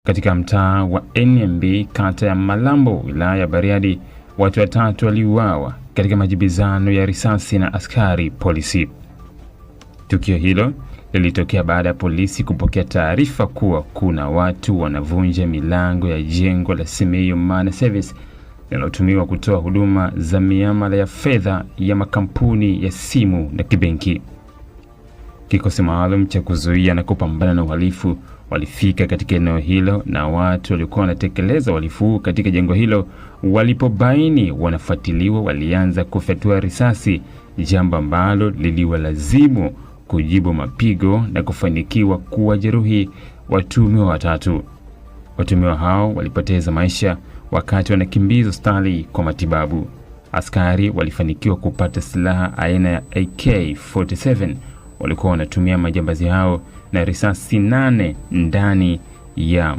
Katika mtaa wa NMB kata ya Malambo wilaya ya Bariadi, watu watatu waliuawa katika majibizano ya risasi na askari polisi. Tukio hilo lilitokea baada ya polisi kupokea taarifa kuwa kuna watu wanavunja milango ya jengo la Simiyu Money Service linalotumiwa kutoa huduma za miamala ya fedha ya makampuni ya simu na kibenki. Kikosi maalum cha kuzuia na kupambana na uhalifu walifika katika eneo hilo, na watu walikuwa wanatekeleza uhalifu katika jengo hilo walipobaini wanafuatiliwa, walianza kufyatua risasi, jambo ambalo liliwalazimu kujibu mapigo na kufanikiwa kuwajeruhi watuhumiwa watatu. Watuhumiwa hao walipoteza maisha wakati wanakimbizwa hospitali kwa matibabu. Askari walifanikiwa kupata silaha aina ya AK-47 walikuwa wanatumia majambazi hao na risasi 8 ndani ya